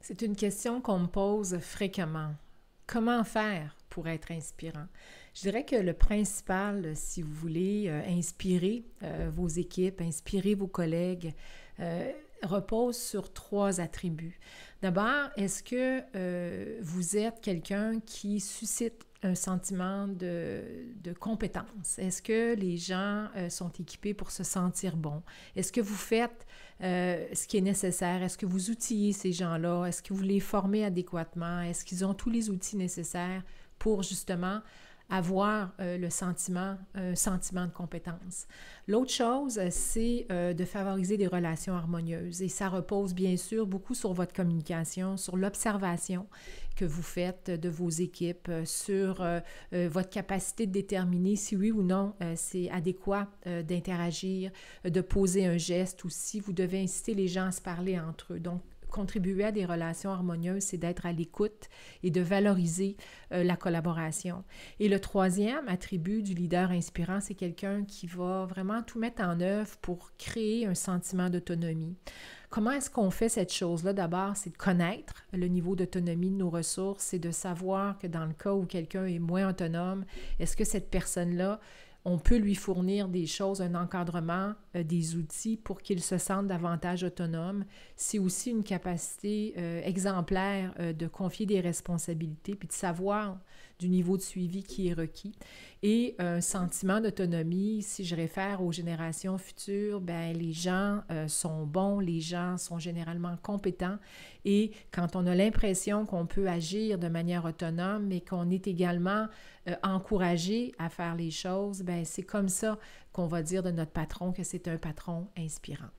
C'est une question qu'on me pose fréquemment. Comment faire pour être inspirant? Je dirais que le principal, si vous voulez inspirer vos équipes, inspirer vos collègues, euh, repose sur trois attributs. D'abord, est-ce que vous êtes quelqu'un qui suscite un sentiment de compétence? Est-ce que les gens sont équipés pour se sentir bons? Est-ce que vous faites ce qui est nécessaire? Est-ce que vous outillez ces gens-là? Est-ce que vous les formez adéquatement? Est-ce qu'ils ont tous les outils nécessaires pour justement avoir un sentiment de compétence? L'autre chose, c'est de favoriser des relations harmonieuses et ça repose bien sûr beaucoup sur votre communication, sur l'observation que vous faites de vos équipes, sur votre capacité de déterminer si oui ou non c'est adéquat d'interagir, de poser un geste ou si vous devez inciter les gens à se parler entre eux. Donc, contribuer à des relations harmonieuses, c'est d'être à l'écoute et de valoriser la collaboration. Et le troisième attribut du leader inspirant, c'est quelqu'un qui va vraiment tout mettre en œuvre pour créer un sentiment d'autonomie. Comment est-ce qu'on fait cette chose-là? D'abord, c'est de connaître le niveau d'autonomie de nos ressources, c'est de savoir que dans le cas où quelqu'un est moins autonome, est-ce que cette personne-là, on peut lui fournir des choses, un encadrement, des outils pour qu'il se sente davantage autonome. C'est aussi une capacité exemplaire de confier des responsabilités puis de savoir du niveau de suivi qui est requis. Et un sentiment d'autonomie, si je réfère aux générations futures, ben les gens sont bons, les gens sont généralement compétents et quand on a l'impression qu'on peut agir de manière autonome, mais qu'on est également encouragé à faire les choses, ben c'est comme ça qu'on va dire de notre patron que c'est un patron inspirant.